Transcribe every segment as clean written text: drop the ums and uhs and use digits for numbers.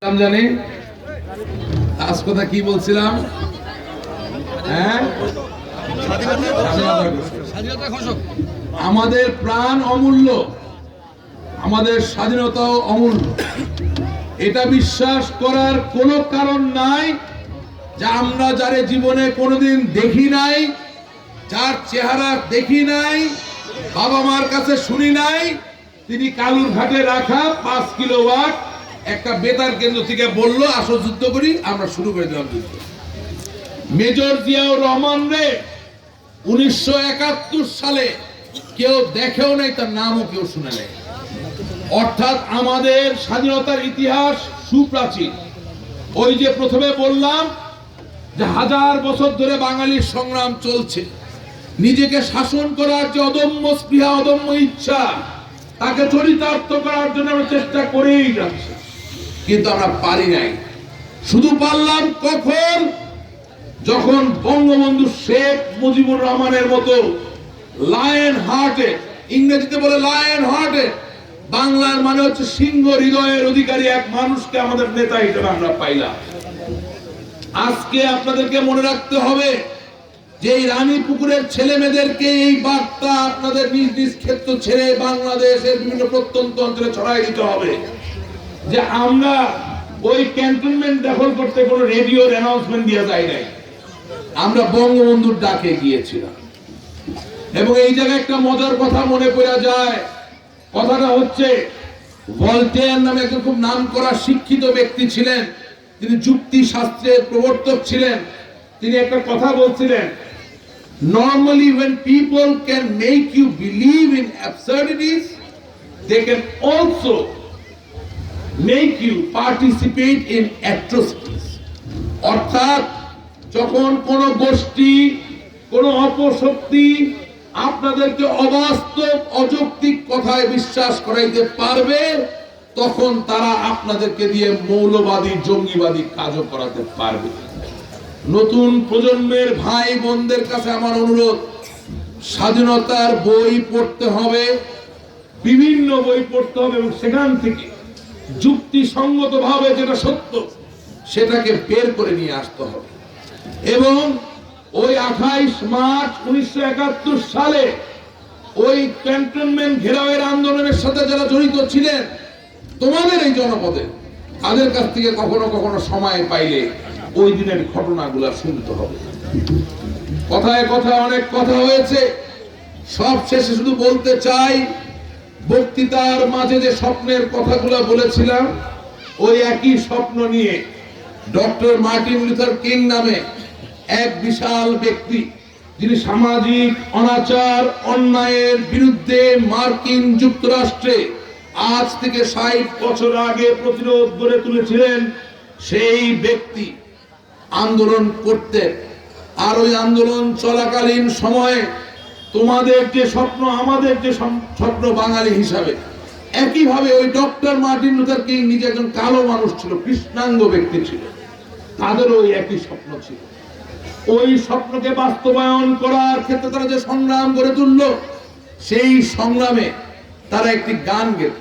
জানি আজ কথা কি বলছিলাম? হ্যাঁ, আমাদের প্রাণ অমূল্য, আমাদের স্বাধীনতাও অমূল্য। এটা বিশ্বাস করার কোনো কারণ নাই যে আমরা যারে জীবনে কোনোদিন দেখি নাই, যার চেহারা দেখি নাই, বাবা মার কাছে শুনি নাই, তিনি কালুর ঘাটে রাখা 5 কিলোওয়াট একটা বেতার কেন্দ্র থেকে বললো আসো যুদ্ধ করি, আমরা শুরু করে দিলাম যুদ্ধ। মেজর জিয়াউর রহমান রে 1971 সালে কেউ দেখেও নাই, তার নামও কেউ শুনে নাই। অর্থাৎ আমাদের স্বাধীনতার ইতিহাস সুপ্রাচীন। ওই যে প্রথমে বললাম যে 1000 বছর ধরে বাঙালির সংগ্রাম চলছে, নিজেকে শাসন করার যে অদম্য স্পৃহা, অদম্য ইচ্ছা, তাকে চরিতার্থ করার জন্য আমরা চেষ্টা করেই যাচ্ছি, কিন্তু আমরা পারি নাই। শুধু পারলাম কখন? যখন বঙ্গবন্ধু শেখ মুজিবুর রহমানের মতো লায়ন হার্টে, ইংরেজিতে বলে লায়ন হার্টে, বাংলার মানে হচ্ছে সিংহ হৃদয়ের অধিকারী এক মানুষকে আমাদের নেতা হিসেবে আমরা পাইলাম। আজকে আপনাদেরকে মনে রাখতে হবে যে এই রানীপুকুরের ছেলে মেয়েদেরকে এই বার্তা আপনাদের নিজ নিজ ক্ষেত্র ছেড়ে বাংলাদেশের বিভিন্ন প্রত্যন্ত অঞ্চলে ছড়াই দিতে হবে যে আমরা ওই ক্যান্টনমেন্ট দখল করতে কোনো রেডিওর অ্যানাউন্সমেন্ট দিয়ে যায় নাই, আমরা বঙ্গবন্ধুর ডাকে গিয়েছিলাম। এবং এই জায়গায় একটা মজার কথা মনে পড়া যায়। কথাটা হচ্ছে, ভলটেয়ার নামে একজন খুব নামকরা শিক্ষিত ব্যক্তি ছিলেন, তিনি যুক্তি শাস্ত্রের প্রবর্তক ছিলেন। তিনি একটা কথা বলছিলেন, normally when people can make you believe in absurdities, they can also make you participate in atrocities. অর্থাৎ যখন কোন গোষ্ঠী, কোন অপশক্তি আপনাদেরকে অবাস্তব অযৌক্তিক কথায় বিশ্বাস করাইতে পারবে, তখন তারা আপনাদেরকে দিয়ে মৌলবাদী জঙ্গিবাদী কাজও করাতে পারবে। নতুন প্রজন্মের ভাই বোনদের কাছে আমার অনুরোধ, স্বাধীনতার বই পড়তে হবে, বিভিন্ন বই পড়তে হবে, এবং সেখান থেকে যুক্তিসঙ্গত ভাবে যেটা সত্য সেটাকে বের করে নিয়ে আসতে হবে। এবং ওই 28 মার্চ 1971 সালে ওই ক্যান্টনমেন্ট ঘেরাওয়ের আন্দোলনের সাথে যারা জড়িত ছিলেন, তোমাদের এই জনপদে তাদের কাছ থেকে কখনো কখনো সময় পাইলে ওই দিনের ঘটনাগুলো শুনতে হবে। কথায় কথায় অনেক কথা হয়েছে, সব শেষে শুধু বলতে চাই, বক্তৃতার মাঝে যে স্বপ্নের কথাগুলো বলেছিলাম, ওই একই স্বপ্ন নিয়ে ডক্টর মার্টিন লুথার কিং নামে এক বিশাল ব্যক্তি, যিনি সামাজিক অনাচার অন্যায়ের বিরুদ্ধে মার্কিন যুক্তরাষ্ট্রে আজ থেকে 60 বছর আগে প্রতিরোধ গড়ে তুলেছিলেন, সেই ব্যক্তি আন্দোলন করতেন। আর ওই আন্দোলন চলাকালীন সময়ে তোমাদের যে স্বপ্ন, আমাদের যে স্বপ্ন বাঙালি হিসাবে, একইভাবে ওই ডক্টর মার্টিন লুথার কিং নিজে একজন কালো মানুষ ছিল, কৃষ্ণাঙ্গ ব্যক্তি ছিল, তাদেরও ওই একই স্বপ্ন ছিল। ওই স্বপ্নকে বাস্তবায়ন করার ক্ষেত্রে তারা যে সংগ্রাম গড়ে তুলল, সেই সংগ্রামে তারা একটি গান গেত।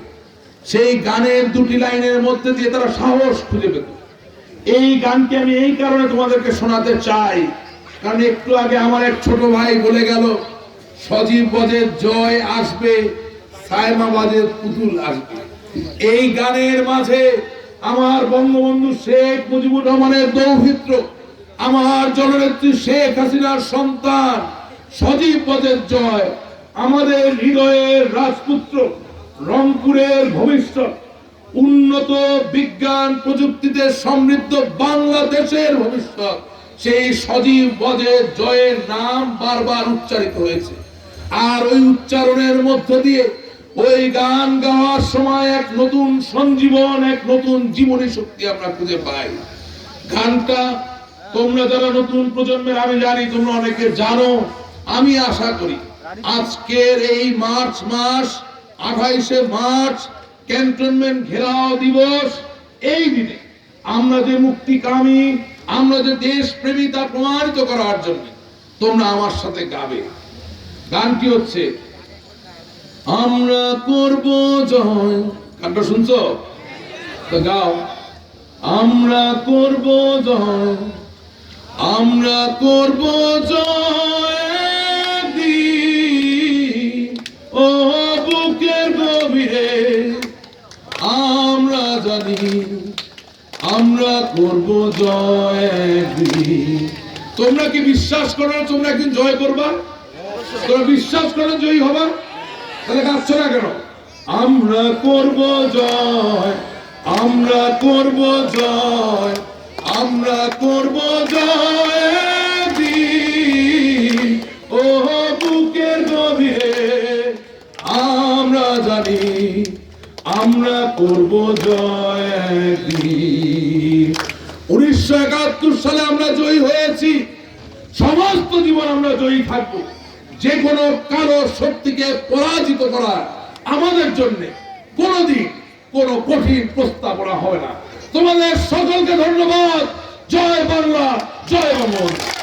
সেই গানের 2টি লাইনের মধ্যে দিয়ে তারা সাহস খুঁজে পেত। এই গানকে আমি এই কারণে তোমাদেরকে শোনাতে চাই, কারণ একটু আগে আমার এক ছোট ভাই বলে গেল, সজীব বজের জয় আসবে, সায়মাবাদের পুতুল আসবে। এই গানের মাঝে আমার বঙ্গবন্ধু শেখ মুজিবুর রহমানের দৌহিত্র, আমার জননেত্রী শেখ হাসিনার সন্তান সজীব বজের জয়, আমাদের হৃদয়ের রাজপুত্র, রংপুরের ভবিষ্যৎ, উন্নত বিজ্ঞান প্রযুক্তিতে সমৃদ্ধ বাংলাদেশের ভবিষ্যৎ, সেই সজীব বজের জয়ের নাম বারবার উচ্চারিত হয়েছে। আর ওই উচ্চারণের মধ্য দিয়ে ওই গান গাওয়ার সময় এক নতুন সঞ্জীবন, এক নতুন জীবনী শক্তি আমরা খুঁজে পাই। গানটা তোমরা যারা নতুন প্রজন্মের, আমি জানি তোমরা অনেকে জানো, আমি আশা করি আজকের এই মার্চ মাস 28শে মার্চ ক্যান্টনমেন্ট ঘেরাও দিবস, এই দিনে আমরা যে মুক্তিকামী, আমরা যে দেশপ্রেমী তা প্রমাণিত করার জন্য তোমরা আমার সাথে গাবে। গানটি হচ্ছে আমরা করব জয়। গানটা শুনছো তো? গাও। আমরা করব জয়, আমরা করব জয় একদিন, ও বুকের গভীরে আমরা জানি আমরা করব জয় একদিন। তোমরা কি বিশ্বাস করো তোমরা একদিন জয় করবা? তোমরা বিশ্বাস করো জয়ী হবা? তাহলে কাঁদছো না কেন? আমরা করব জয়, আমরা করব জয়, আমরা করব জয় একদিন, ও বুকের গভীরে আমরা জানি আমরা করব জয় একদিন। 1971 সালে আমরা জয়ী হয়েছি, সমস্ত জীবন আমরা জয়ী থাকবো। যে কোনো কালো শক্তিকে পরাজিত করা আমাদের জন্য কোনোদিন কোনো কঠিন প্রস্তাবনা হবে না। তোমাদের সকলকে ধন্যবাদ। জয় বাংলা, জয় বঙ্গবন্ধু।